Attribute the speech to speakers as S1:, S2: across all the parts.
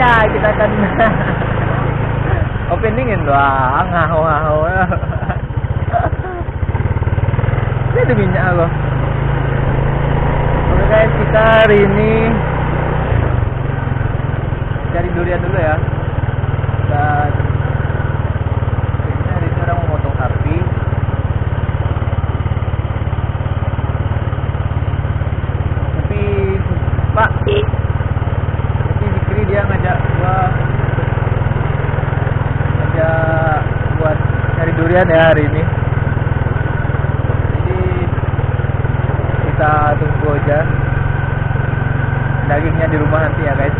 S1: kita akan openingin doang, ngaho-ngaho. Ini ada minyak loh. Oke guys, kita hari ini cari durian dulu ya. Dan kayaknya hari ini orang mau motong sapi. Tapi Pak, Zikri dia ngajak buat cari durian ya hari ini. Jadi kita tunggu aja dagingnya di rumah nanti ya guys.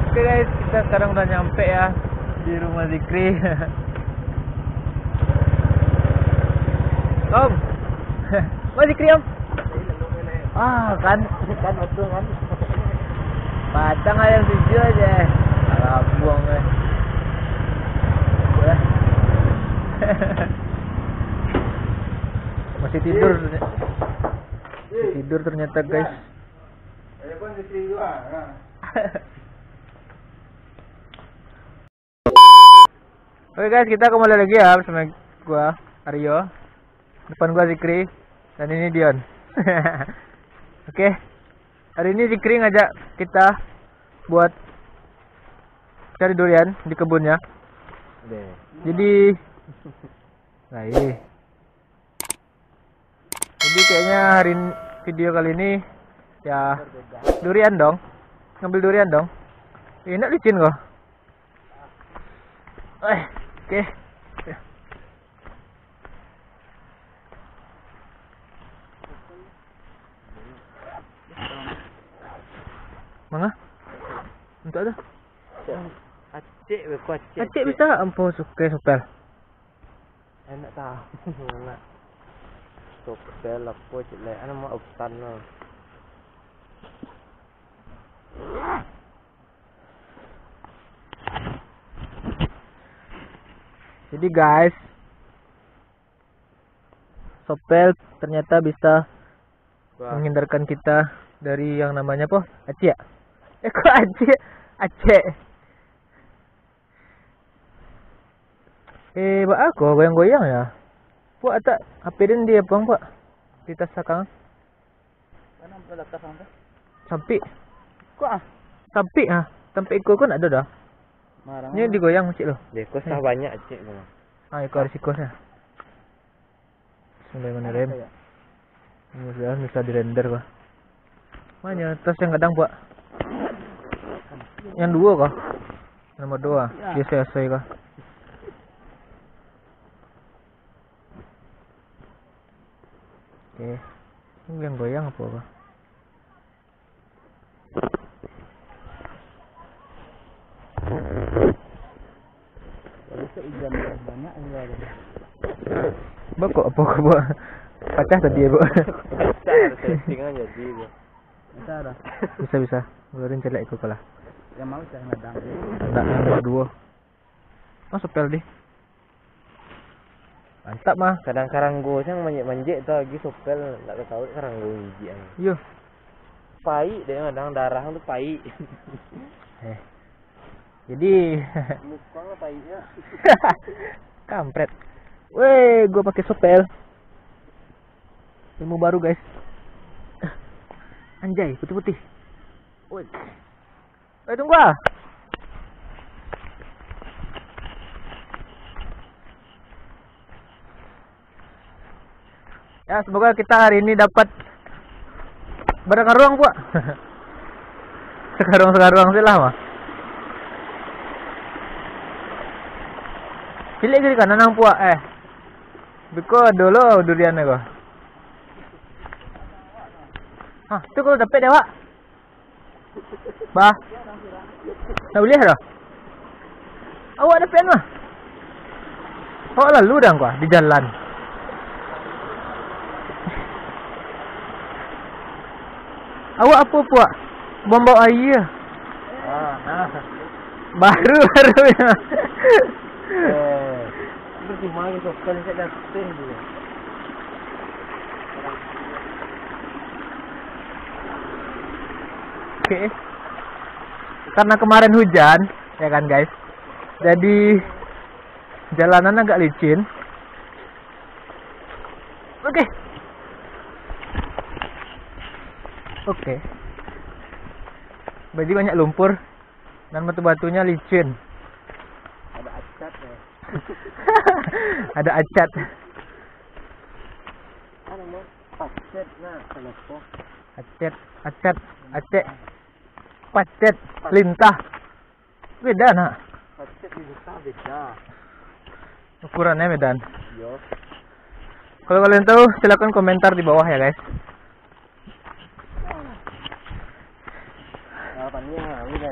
S1: Oke guys, kita sekarang udah nyampe ya di rumah Zikri. Om, Mas Zikri om. Kan betul kan. Patang ayam 7 aja. Alah buang ya. Masih tidur. Tidur ternyata guys. Oke guys, kita kembali lagi ya bersama gua Aryo. Depan gua Zikri dan ini Dion. Oke. Hari ini Zikri ngajak kita buat cari durian di kebunnya. Jadi kayaknya hari video kali ini ya durian dong. Ngambil durian dong. Enak licin kok. Oke. Mana? Untuk ada? Acik bisa ampo suke sopel.
S2: Enak tahu. Enak. Sopel apa cile? Ana mau utan no.
S1: Jadi guys, sopel ternyata bisa menghindarkan kita dari yang namanya apa? Acik ya? Kok acik? Acik. Pak aku goyang-goyang ya. Pak tak apirin dia bang pak di tas sakang.
S2: Mana letak sampai?
S1: Sampai.
S2: Kok
S1: Sampai sampai ikut kan ada dah.
S2: Marang.
S1: Ini digoyang cik loh.
S2: Dekos tak banyak cik bang.
S1: Ikut sikosnya. Bismillahirrahmanirrahim. Mudah-mudahan bisa dirender kah. Mana tas yang kadang pak? Yang 2 kah? Nomor 2. Dia selesai kah? Oke. Ini yang goyang apa kah?
S2: Ikan banyak enggak ada.
S1: Kok apa kok pecah tadi ya bu?
S2: Pecah setting aja jadi. Bisa dah.
S1: Bisa. Ngeluarin celek ikut kalah.
S2: Yang mau saya ngedang.
S1: Ada yang buat duo. Masuk pel di. Mantap mah.
S2: Kadang karanggo yang manjek tuh lagi sopel enggak tahu karanggo hiji an.
S1: Yo.
S2: Pai dia kadang darah tuh pai.
S1: Jadi
S2: Muka painya.
S1: kampret. Weh, gua pakai sopel. Ilmu baru, guys. Anjay, putih-putih. Woi. Tunggu ah. Ya, semoga kita hari ini dapat berkarung, Pak. Sekarang sih lah, mah. Cilik ke kanan nang puak Biko dulu durian ko. Hah, tu kalau dapat dah, Pak. Bah. Tak boleh dah. Awak dapat mah. Awak lalu dah kau di jalan. Awak apa puak? Bom bawa air. Baru ya.
S2: Berarti mana sopel saya dah teh dia.
S1: Oke. Karena kemarin hujan, ya kan guys. Jadi jalanan agak licin. Oke. Baju banyak lumpur dan batu-batunya licin.
S2: Ada acat ya.
S1: Ada acat.
S2: Ano mo? Pacet na kaloko.
S1: Acet, pacet, lintah. Beda nak.
S2: Pacet itu beda.
S1: Ukurannya Medan.
S2: Yo.
S1: Kalau kalian tahu silakan komentar di bawah ya guys.
S2: Pannya udah.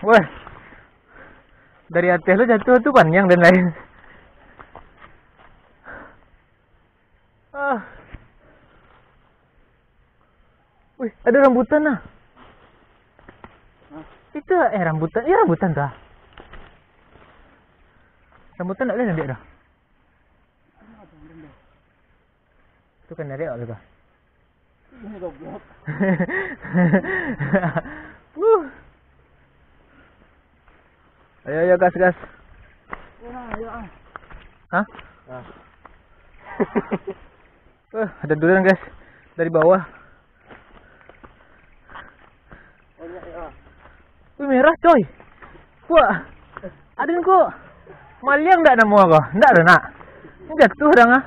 S1: Wah. Dari atas lu jatuh tuh panjang dan lain. Wih, ada rambutan nah. Itu rambutan. Iya rambutan dah. Rambutan tak boleh nanti dah. Itu kan dari oleh dah.
S2: Ini goblok.
S1: Ayo gas.
S2: Ayo.
S1: Hah? Ada durian guys dari bawah. Wih merah coy. Wah. Adin kok maliang ndak nemu aku? Ndak ada nak. Ini jatuh dah ngah.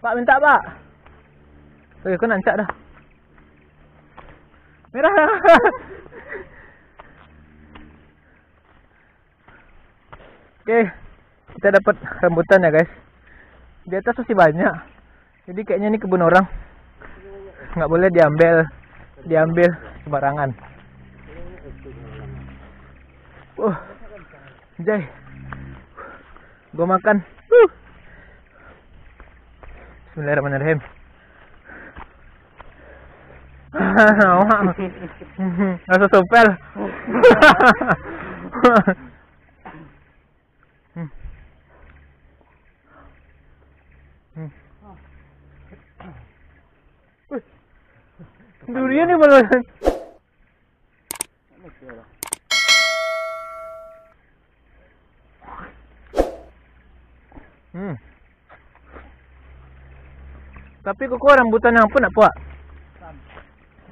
S1: Pak minta pak. Oke, kau nancak dah. Merah dah. Oke, kita dapat rambutan ya guys. Di atas masih banyak. Jadi kayaknya ini kebun orang. Nggak boleh diambil sembarangan. Jai. Gua makan. Bismillahirrahmanirrahim. Rasa sopel. Durian nih malah. Tapi kok rambutan yang pun nak puak?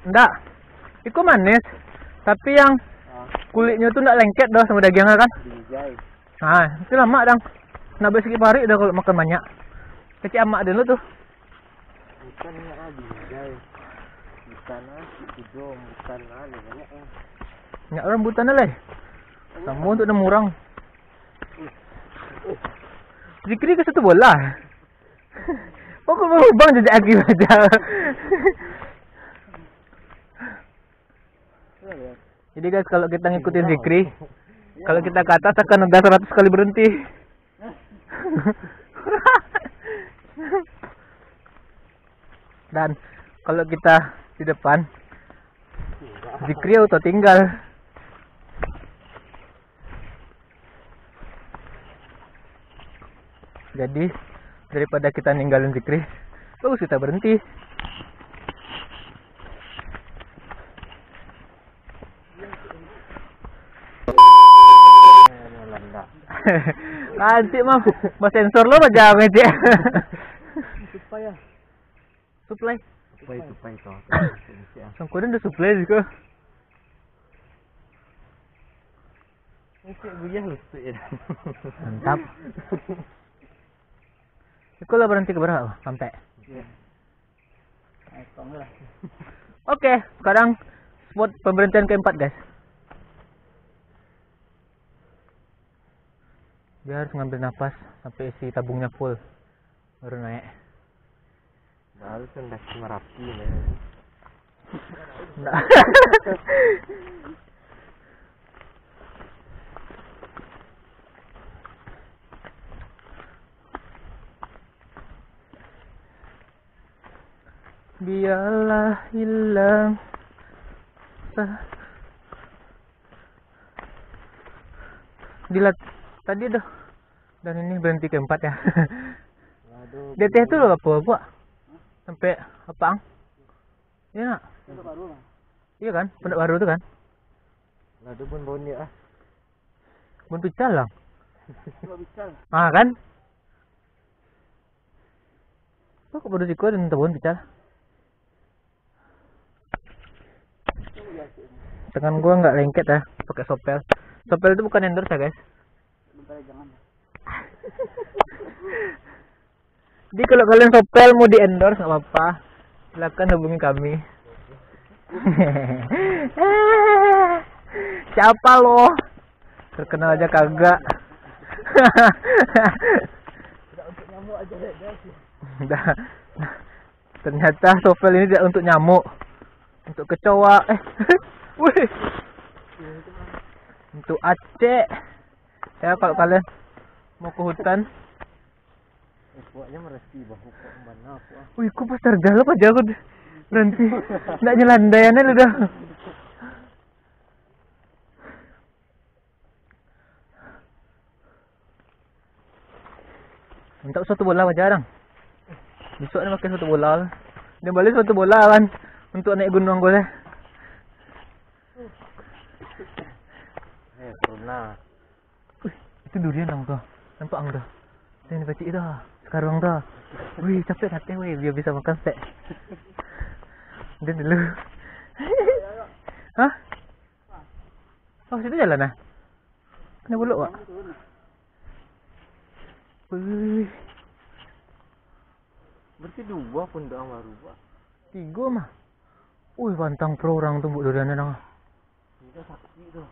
S1: Enggak. Itu manis. Tapi yang kulitnya tuh enggak lengket dah sama dagingnya kan? Nah, itu lama dong. Nak bersikit hari dah kalau makan banyak. Kecil amak dulu tuh.
S2: Bukan enggak bijai. Bukan hidung, bukan banyak yang.
S1: Enggak rambutan lah. Kamu untuk 6 orang. Dikira ke satu bola. Pokok mau bang jejak aki aja. Jadi guys kalau kita ngikutin Zikri, kalau kita ke atas akan ada 100 kali berhenti. Dan kalau kita di depan, Zikri auto tinggal. Jadi daripada kita ninggalin Zikri, bagus kita berhenti. Nanti mah sensor lo aja aja.
S2: Supaya
S1: Supply.
S2: supaya itu.
S1: Sangkudan udah supply juga.
S2: Masih buyah lucu ya.
S1: Mantap. Itu lah berhenti ke berapa? Sampai. Oke, sekarang spot pemberhentian keempat guys. Dia harus ngambil nafas sampai isi tabungnya full, baru naik.
S2: Baru sendak Merapi nih.
S1: Nah. Biarlah hilang. Dilat tadi dah. Dan ini berhenti keempat ya.
S2: Aduh.
S1: DT itu loh apa? Sampai apa? Iya nak? Iya kan? Pendak baru tuh kan?
S2: Aduh pun bau ni ah.
S1: Bun pical lah. Ah kan? Kok baru sih dan tabun pical? Tangan gua nggak lengket ya, pakai sopel. Sopel itu bukan endorse ya guys. Jadi kalau kalian sopel mau di endorse nggak apa-apa, silakan hubungi kami. Siapa lo? Terkenal aja kagak. Ternyata sopel ini tidak untuk nyamuk, untuk kecoa. Wih, untuk aceh. Ya kalau kalian mau ke hutan.
S2: Kuatnya meresti bahu kok mana aku ah.
S1: Wih, kok pas tergalap aja aku berhenti. Nggak nyelandaiannya udah. Untuk satu bola aja jarang. Besok ni pakai satu bola. Dia balik satu bola kan untuk naik gunung gue deh.
S2: Pernah.
S1: Itu durian dong tuh. Nampak ang tuh. Ini kecil dah. Sekarang dah. Wih, capek hati weh biar bisa makan steak. Dia dulu. Hah? Oh, situ jalan ah. Kena buluk, Pak. Wih.
S2: Berarti dua pun dah baru, Pak.
S1: 3 mah. Wih, pantang pro orang tuh bu duriannya dong.
S2: Kita saksi tuh.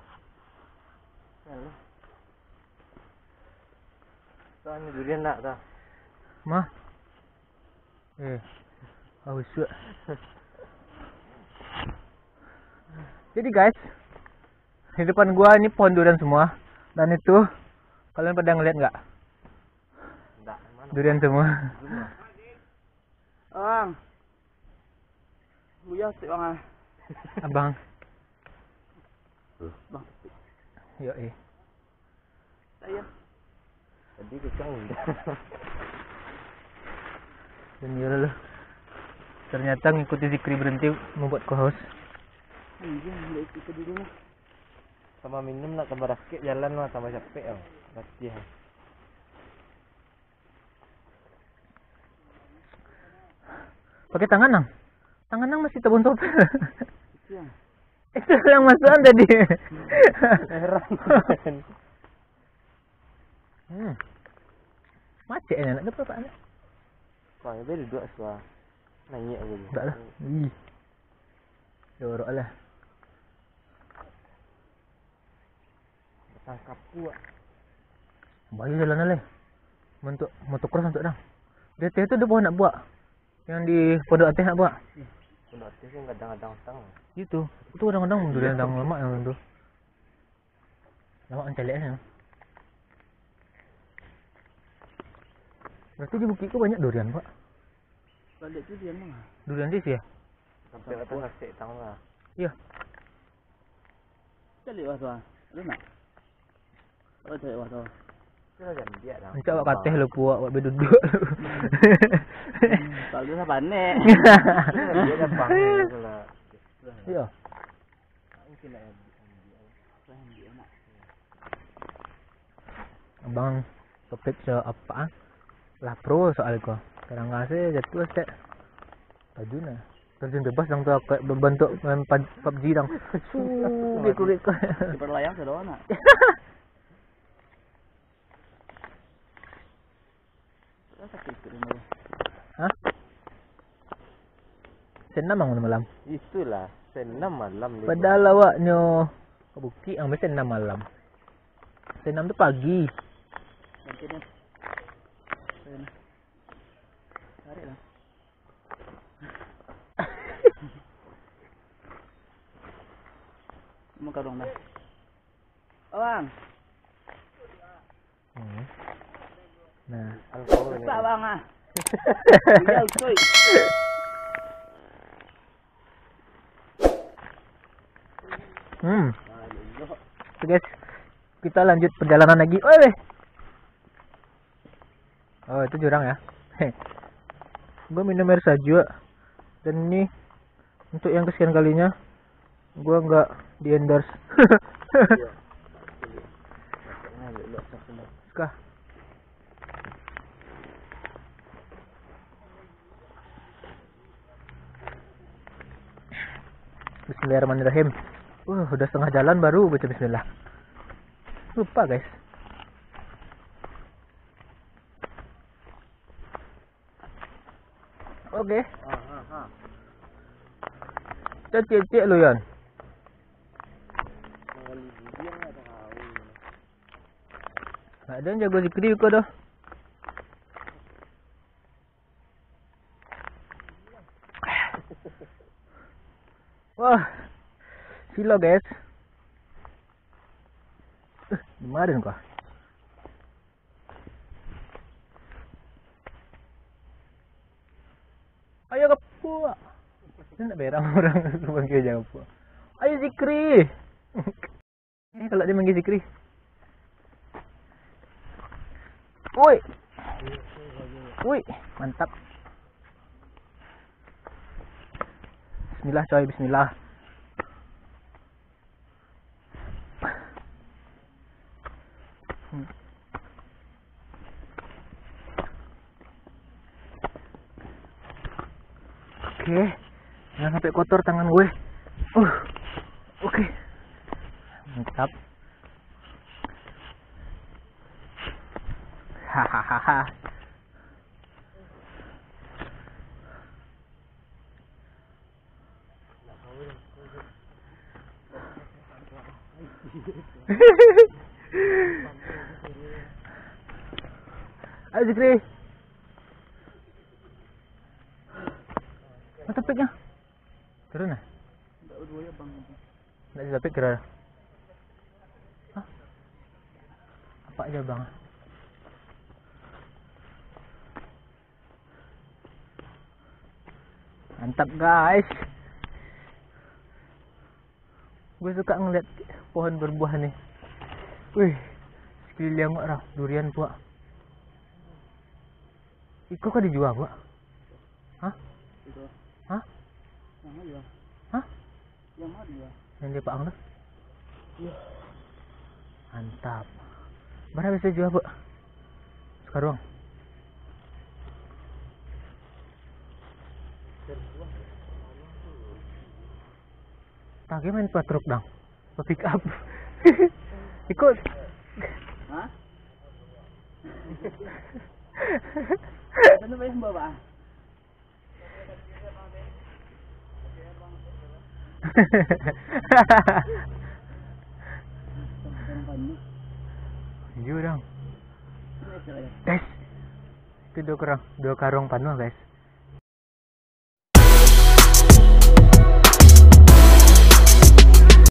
S2: Yalah. Soalnya durian nak dah.
S1: Mah. Haus juga. Jadi guys, di depan gua ini pohon durian semua. Dan itu kalian pada ngeliat nggak?
S2: Enggak, mana?
S1: Durian semua.
S3: Bang. Buyah sih bang.
S1: Abang.
S3: Bang.
S1: Yo
S3: Saya.
S2: Tadi kecang udah.
S1: Dan ya lah. Ternyata ngikuti Zikri berhenti membuat co-host.
S3: Iya, enggak ikut dulu mah.
S2: Sama minum nak tambah rakit jalan mah tambah capek ah. Latihan.
S1: Pakai tangan nang. Tangan nang masih tabun sopel.
S3: Itu yang.
S1: Itu yang masukan tadi.
S2: Heran.
S1: Macet ni nak dapat apa?
S2: Wah, dia duduk suah. Nanya aku.
S1: Tak lah. Ih. Jorok lah.
S2: Tangkap kuat.
S1: Bayu jalan lah. Untuk motocross untuk dah. Dia tu dia pohon nak buat. Yang di pondok atas nak buat.
S2: Pondok atas kan kadang-kadang tang.
S1: Itu. Itu kadang-kadang durian dang lemak yang tu. Lemak mencelek ni. Berarti di bukit tu banyak durian, Pak.
S3: Balik tu dia mana?
S1: Durian dis ya?
S2: Sampai atas nasi tahu lah.
S1: Iya.
S3: Cari waktu ah. Ada nak? Oh cari waktu.
S2: Kita jangan dia dah.
S1: Encak awak kateh lu puak, awak berduduk lu.
S3: Kalau dia panik.
S2: Dia dah bangun kalau.
S1: Iya.
S2: Mungkin nak dia nak.
S1: Abang topik so apa? Lah pro soal ko. Kadang ngasih jatuh sek. Tajuna. Terjun bebas dong tuh kayak berbentuk main PUBG dong. Gitu.
S3: Berlayang ke doang nak. Sakit tu ni.
S1: Hah? Senam bangun malam.
S2: Itulah senam malam ni.
S1: Padahal awaknya ke bukit ang senam malam. Senam tu pagi.
S3: Nanti ni. Tarik lah. Mau karung dah. Abang.
S1: Nah,
S2: Alkohol ni.
S3: Tak bang ah. Tinggal cuy.
S1: So guys, kita lanjut perjalanan lagi. Oi. Oh, itu jurang ya. Gue minum air saja. Dan ini untuk yang kesekian kalinya gue nggak di endorse. Suka. Bismillahirrahmanirrahim. Udah setengah jalan baru baca bismillah. Lupa guys. Oke. Cek lu Yan. Ada yang jago zikri kok dah. Wah, silo guys. Kemarin kok. Ayo ke puak. Ini nak berang orang panggil jangan puak. Ayo zikri. Ini kalau dia manggil zikri. Woi. Woi, mantap. Bismillah coy, bismillah. Oke. Jangan sampai kotor tangan gue. Oke. Mantap. Hahaha. Ayo Zikri. Mana topiknya? Turun lah.
S3: Tak berdua ya bang.
S1: Tak ada topik kira. Hah? Apa aja bang? Mantap guys. Gue suka ngeliat pohon berbuah nih. Wih, sekeliling orang durian buah. Iko kan dijual buah? Hah?
S3: Itu.
S1: Hah?
S3: Yang mana dia?
S1: Hah?
S3: Yang mana dia?
S1: Yang dia paang tuh?
S3: Iya.
S1: Mantap. Berapa bisa jual buah? Sekarang. Tadi main patruk dong, pick up. Ikut.
S3: Hah? Ano ba yung baba?
S1: Iya dong. Guys, itu dua karung panuh guys.